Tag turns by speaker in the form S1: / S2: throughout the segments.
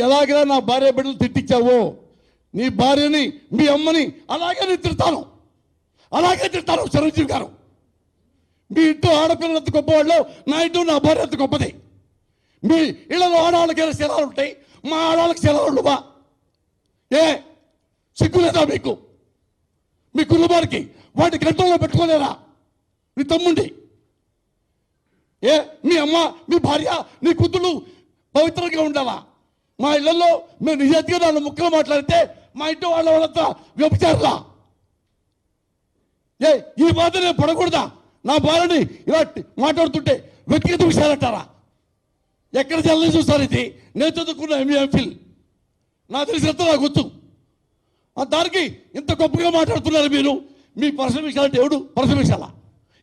S1: ఎలాగైనా నా భార్య బిడ్డలు తిట్టించావో నీ భార్యని మీ అమ్మని అలాగే నేను తిడతాను, అలాగే తిడతాను. చిరంజీవి గారు, మీ ఇంట్లో ఆడపిల్లలు ఎంత గొప్పవాళ్ళు, నా ఇంట్లో నా భార్య ఎంత గొప్పది. మీ ఇళ్ళలో ఆడవాళ్ళకైనా శిలాలు ఉంటాయి, మా ఆడవాళ్ళకి శిలాలు ఉండవా? ఏ సిగ్గు లేదా మీకు? మీ కుటుంబానికి వాటి కంట్రోల్లో పెట్టుకోలేరా? మీ తమ్ముండి ఏ మీ అమ్మ మీ భార్య నీ కూతుళ్ళు పవిత్రంగా ఉండాలా? మా ఇళ్లలో మేము నిజాయితీగా నాలుగు ముక్కలు మాట్లాడితే మా ఇంటి వాళ్ళంతా వ్యభిచారులా? ఏ ఈ బాధ నేను పడకూడదా? నా భార్యని ఇలా మాట్లాడుతుంటే వ్యక్తిగత విషయాలంటారా? ఎక్కడ చల్లని చూస్తారు? ఇది నేను చదువుకున్న ఎంఫిల్, నా తెలిసినంత నాకు గుర్తు. దానికి ఇంత గొప్పగా మాట్లాడుతున్నారు మీరు. మీ పర్సనల్ విషయాలంటే ఎవడు పర్సనల్ విషయాలా?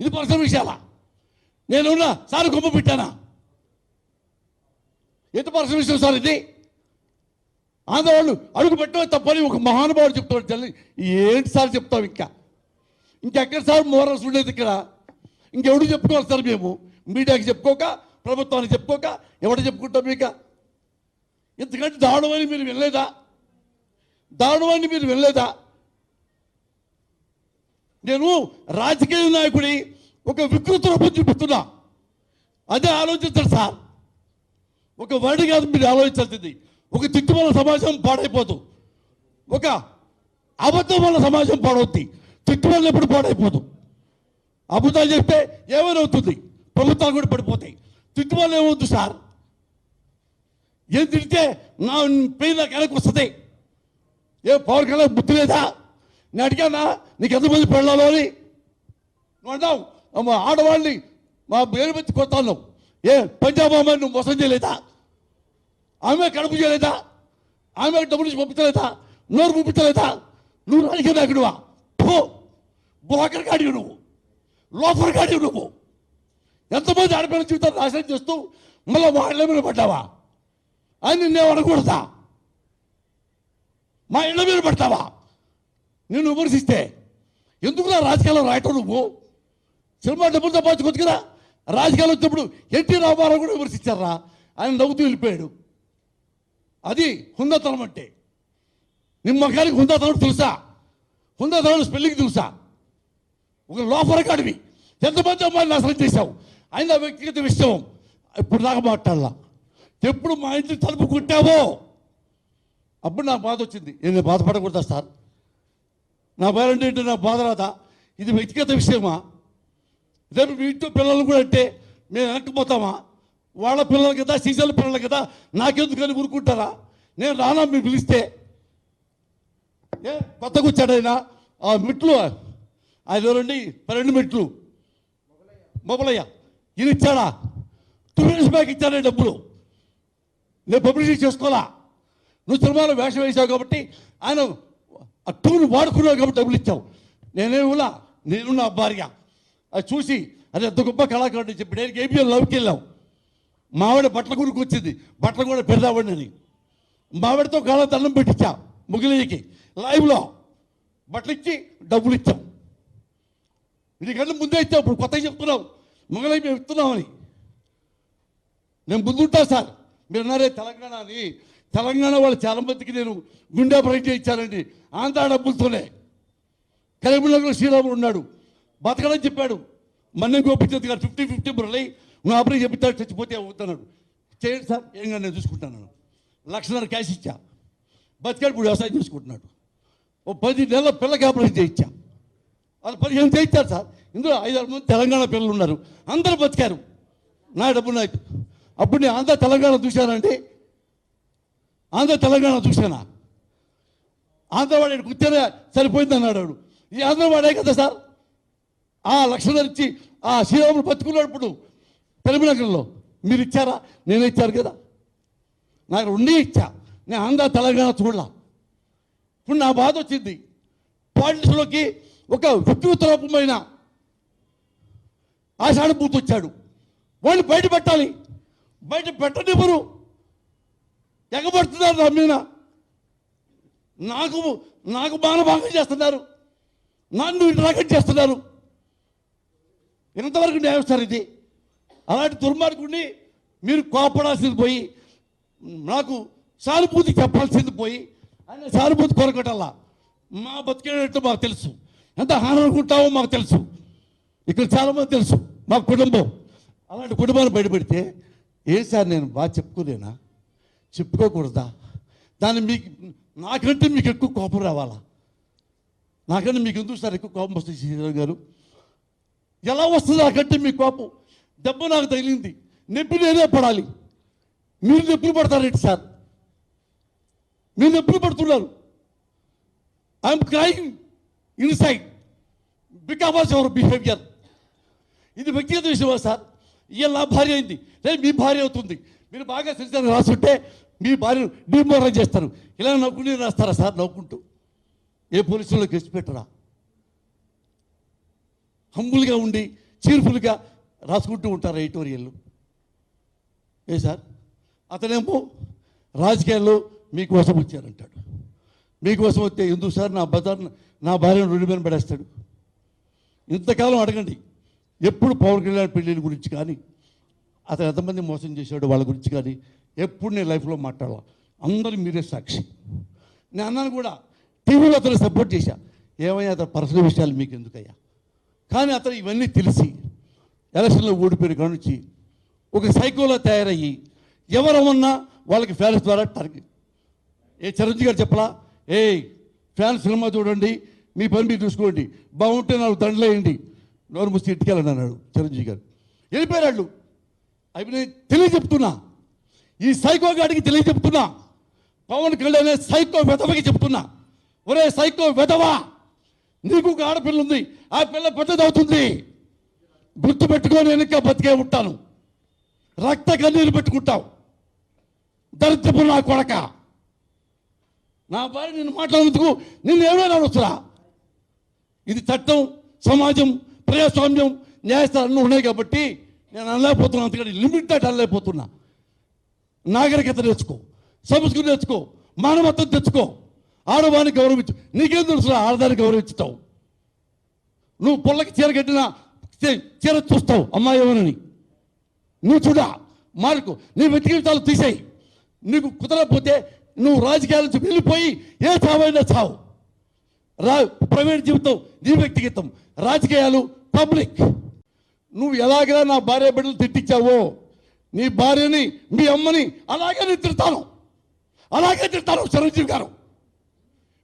S1: ఇది పర్సనల్ విషయాలా? నేనున్నా సార్ గొప్ప పెట్టానా? ఎంత పర్సనల్ విషయం సార్ ఇది? ఆంధ్రవాళ్ళు అడుగు పెట్టడం తప్పని ఒక మహానుభావుడు చెప్తాడు. చల్లి ఏంటి సార్ చెప్తాం? ఇంకెక్కడ సార్ మోరల్స్ ఉండేది ఇక్కడ? ఇంకెవడు చెప్పుకోవాలి సార్? మేము మీడియాకి చెప్పుకోక, ప్రభుత్వానికి చెప్పుకోక ఎవడు చెప్పుకుంటాం? మీక ఎందుకంటే దారుణమని మీరు వినలేదా? దారుణమని మీరు వినలేదా? నేను రాజకీయ నాయకుడి ఒక వికృత రూపం చూపిస్తున్నా. అదే ఆలోచించండి సార్. ఒక వర్డ్ కాదు మీరు ఆలోచించాల్సింది. ఒక తిట్టు వల్ల సమాజం పాడైపోదు, ఒక అబద్ధం వల్ల సమాజం పాడవుద్ది. తిట్టు వల్ల ఎప్పుడు పాడైపోదు. అబద్ధాలు చెప్తే ఏమైనా అవుతుంది, ప్రభుత్వాలు కూడా పడిపోతాయి. తిట్టు వల్ల ఏమవుద్దు సార్? ఏం తిడితే నా పెయిన్ నాకు వెనక్కి వస్తుంది. ఏ పవర్ కళ్యాణ్ బుద్ధి లేదా? నేను అడిగానా నీకు ఎంతమంది పెళ్ళాలో అని? నువ్వు అన్నావు ఆడవాళ్ళని మా పేరు పెట్టి కొత్తాను. ఏ పంజాబ్ అమ్మాయి నువ్వు మోసం చేయలేదా? ఆమె కడుపు చేయలేదా? ఆమె డబ్బులు నుంచి పంపించలేదా? నోరు పంపించలేదా? నువ్వు రాజకీయ నాయకుడువా? బ్రోకర్ గాడివి నువ్వు, లోఫర్ గాడివి నువ్వు. ఎంతమంది ఆడపిల్లల జీవితాన్ని నాశనం చేస్తూ మళ్ళీ వాళ్ళ మీద పడ్డావా అని నిన్నే అనకూడదా? మా ఇళ్ళ మీద పడతావా? నేను విమర్శిస్తే ఎందుకు నా రాజకీయాల్లో రాయటం? నువ్వు సినిమా డబ్బులు సంపాదించుకోవచ్చు కదా. రాజకీయాలు వచ్చినప్పుడు ఎన్టీ రామారావు కూడా విమర్శించారా? ఆయన నవ్వుతూ వెళ్ళిపోయాడు. అది హుందాతనం అంటే. నిమ్మకానికి హుందాతనం తెలుసా? హుందాతనం స్పెల్లింగ్ తెలుసా? ఒక లోఫర్ కాడివి. ఎంతమంది అమ్మాయిని నాశనం చేశావు? ఆయన వ్యక్తిగత విషయం ఇప్పుడు దాకా మాట్లాడాల. ఎప్పుడు మా ఇంటి తలుపు కొట్టావో అప్పుడు నాకు బాధ వచ్చింది. నేను బాధపడకూడదా సార్? నా పేరెంట్ ఏంటి? నాకు బాధ రాదా? ఇది వ్యక్తిగత విషయమా? రేపు మీ ఇంట్లో పిల్లలు కూడా అంటే మేము వెనక్కిపోతామా? వాళ్ళ పిల్లలు కదా, సీజన్ల పిల్లలు కదా, నాకెందుకని ఊరుకుంటారా? నేను రానా మీరు పిలిస్తే? ఏ కొత్తగా వచ్చాడైనా ఆ మెట్లు ఆయన ఎవరండి? 12 మెట్లు మొబలయ్య ఈయన ఇచ్చాడా? 2 years బ్యాక్ ఇచ్చాడే డబ్బులు. నేను పబ్లిసిటీ చేసుకోవాలా? నువ్వు సినిమాలో వేషం వేసావు కాబట్టి ఆయన ఆ టూను వాడుకున్నావు కాబట్టి డబ్బులు ఇచ్చావు. నేనేమిలా నేను నా భార్య అది చూసి అది ఎంత గొప్ప కళాకారుడు చెప్పి నేను ఏబిఎల్ లవ్కి వెళ్ళాం. మావిడ బట్టల గురికి వచ్చింది, బట్టలు కూడా పెడదామండి అని మావిడతో కాళ్ళ దండం పెట్టించా. ముగిలికి లైవ్లో బట్టలు ఇచ్చి డబ్బులు ఇచ్చాం. ఇది కన్నా ముందే ఇచ్చావు, ఇప్పుడు కొత్తగా చెప్తున్నావు మొగలై మేము ఇస్తున్నామని. నేను ముందుంటా సార్. మీరు అన్నారే తెలంగాణ అని. తెలంగాణ వాళ్ళు చాలా మందికి నేను గుండె ఆపరేషన్ ఇచ్చానండి ఆంధ్ర డబ్బులతోనే. కరీంనగర్లో శ్రీరాముడు ఉన్నాడు, బతకడని చెప్పాడు. మన్నే గోపించదు గారు 50-50 మురళి నువ్వు ఆపరేషన్ చెప్తాడు, చచ్చిపోతే అవుతున్నాడు. చేయండి సార్, ఏం కానీ నేను చూసుకుంటాను. 1,00,000 క్యాష్ ఇచ్చా. బతికాడు, ఇప్పుడు వ్యవసాయం చేసుకుంటున్నాడు. ఓ 10 నెలల పిల్లకి ఆపరేషన్ చేయించా. వాళ్ళు 15 చేయించారు సార్. ఇందులో 5-6 మంది తెలంగాణ పిల్లలు ఉన్నారు, అందరూ బతికారు. నా డబ్బు నాకు. అప్పుడు నేను ఆంధ్ర తెలంగాణ చూశానండి. ఆంధ్ర తెలంగాణ చూశానా? ఆంధ్రవాడు కూర్చొని సరిపోయింది అన్నాడు. ఈ ఆంధ్రవాడే కదా సార్. ఆ 1,00,000 ఇచ్చి ఆ శ్రీరాముడు బతుకున్నాడు ఇప్పుడు కరీంనగర్లో. మీరు ఇచ్చారా? నేను ఇచ్చారు కదా. నాకు 2 ఇచ్చా. నేను ఆంధ్ర తెలంగాణ చూడలా. ఇప్పుడు నా బాధ వచ్చింది. పాలిటిక్స్లోకి ఒక వికృత రూపమైన ఆషాఢభూతి వచ్చాడు. వాళ్ళు బయట పెట్టాలి, బయట పెట్టనివ్వరు. ఎగబడుతున్నారు నా మీద. నాకు మానభంగం చేస్తున్నారు, నన్ను ఇంటరాగేట్ చేస్తున్నారు. ఎంతవరకు న్యాయం సార్ ఇది? అలాంటి దుర్మార్గుడిని మీరు కోపడాల్సింది పోయి నాకు సానుభూతి చెప్పాల్సింది పోయి ఆయన సానుభూతి కొరకటల్లా. మా బతికేటట్టు మాకు తెలుసు, ఎంత హాననుకుంటామో మాకు తెలుసు, ఇక్కడ చాలామంది తెలుసు మా కుటుంబం. అలాంటి కుటుంబాన్ని బయటపెడితే సార్ నేను బాగా చెప్పుకోలేనా, చెప్పుకోకూడదా? దాన్ని మీకు నాకంటే మీకు ఎక్కువ కోపం రావాలా? నాకంటే మీకు ఎందుకు సార్ ఎక్కువ కోపం వస్తుంది శ్రీరావు గారు? ఎలా వస్తుంది నాకంటే మీ కోపం? దెబ్బ నాకు తగిలింది, నొప్పి నేనే పడాలి, మీరు నొప్పులు పడతారేంటి సార్? మీరు నొప్పులు పడుతున్నారు. I'm crime inside because of your behaviour. ఇది వ్యక్తిగత విషయమా సార్? ఇవాళ నా భార్య అయింది, లేదు మీ భార్య అవుతుంది. మీరు బాగా సిరిచారు రాసుంటే మీ భార్యను డిమోరల్ చేస్తారు. ఇలా నవ్వుకుని రాస్తారా సార్? నవ్వుకుంటూ ఏ పోలీసుల్లో కేసు పెట్టరా? హంబుల్గా ఉండి చీర్ఫుల్గా రాసుకుంటూ ఉంటారా ఎడిటోరియల్లో? సార్ అతనేమో రాజకీయాల్లో మీకోసం వచ్చారంటాడు. మీకోసం వస్తే ఎందుకు సార్ నా భార్యను రెండు మీద పడేస్తాడు? ఇంతకాలం అడగండి, ఎప్పుడు పవన్ కళ్యాణ్ పెళ్ళిళ్ళ గురించి కానీ అతను ఎంతమంది మోసం చేశాడు వాళ్ళ గురించి కానీ ఎప్పుడు నేను లైఫ్లో మాట్లాడాల. అందరూ మీరే సాక్షి. నేను అన్నాను కూడా, టీవీలో అతను సపోర్ట్ చేశా. ఏమయ్యా అతను పర్సనల్ విషయాలు మీకు ఎందుకయ్యా? కానీ అతను ఇవన్నీ తెలిసి ఎలక్షన్లో ఓడిపోయిన కాడ నుంచి ఒక సైకోలో తయారయ్యి ఎవరమన్నా వాళ్ళకి ఫ్యాన్స్ ద్వారా టార్గెట్. చిరంజీవి గారు చెప్పలా, ఫ్యాన్స్ సినిమా చూడండి, మీ పని మీరు చూసుకోండి, బాగుంటే నాకు దండలేయండి, నోరు ముసి ఇంటికెళ్ళండి అన్నాడు చిరంజీవి గారు. వెళ్ళిపోయాడు. అవి నేను తెలియజెప్తున్నా, ఈ సైకో గాడికి తెలియజెప్తున్నా, పవన్ కళ్యాణ్ సైకో వెధవకి చెప్తున్నా, ఒరే సైకో వెధవా, నీకు ఒక ఆడపిల్ల ఉంది, ఆ పిల్ల పెద్దదవుతుంది, గుర్తుపెట్టుకొని వెనక బతికే ఉంటాను, రక్త కన్నీరు పెట్టుకుంటావు, దరిద్రపు నా కొడక. నా భార్య నిన్ను మాట్లాడేందుకు నిన్ను ఏమైనా అనొచ్చురా? ఇది చట్టం, సమాజం, ప్రజాస్వామ్యం, న్యాయస్థానం అన్నీ ఉన్నాయి కాబట్టి నేను అనలేకపోతున్నా. అందుకని లిమిటెడ్ అనలేకపోతున్నా. నాగరికత నేర్చుకో, సంస్కృతి నేర్చుకో, మానవత్వం తెచ్చుకో, ఆడవాన్ని గౌరవించు. నీకేం తెలుసు ఆడదాన్ని గౌరవించుతావు? నువ్వు పొల్లకి చీర కట్టినా చీర చూస్తావు అమ్మాయి ఏమనని. నువ్వు చూడా మార్కు, నీ వ్యక్తిగతాలు తీసేయి. నీకు కుదరకపోతే నువ్వు రాజకీయాల నుంచి వెళ్ళిపోయి ఏ చావైనా చావు. ప్రైవేట్ జీవితం నీ వ్యక్తిగతం, రాజకీయాలు పబ్లిక్. నువ్వు ఎలాగైనా నా భార్య బిడ్డలు తిట్టించావో నీ భార్యని మీ అమ్మని అలాగే నేను తిడతాను, అలాగే తిడతాను. చిరంజీవి గారు,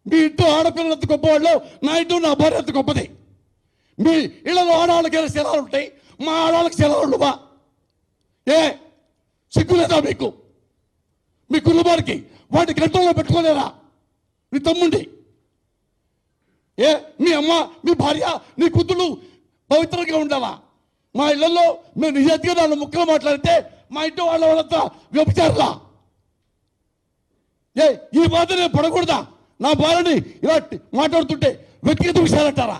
S1: మీ ఇంట్లో ఆడపిల్లలు ఎంత గొప్పవాళ్ళు, నా ఇంట్లో నా భార్య ఎంత గొప్పది. మీ ఇళ్లలో ఆడవాళ్ళకైనా శిలాలు ఉంటాయి, మా ఆడవాళ్ళకి శిలాలు ఉండవా? సిగ్గులేదా మీకు? మీ కుటుంబానికి వాటి కంట్రోల్లో పెట్టుకోలేరా? మీ తమ్ముండి మీ అమ్మ, మీ భార్య, నీ కూతుళ్ళు పవిత్రంగా ఉండాలా? మా ఇళ్లలో మేము నిజాయితీగా నాలుగు ముక్కలు మాట్లాడితే మా ఇంట్లో వాళ్ళంతా వ్యభిచారులా? ఈ బాధ నేను పడకూడదా? నా భార్యని ఇలా మాట్లాడుతుంటే వ్యక్తిగత విషయాలు అంటారా?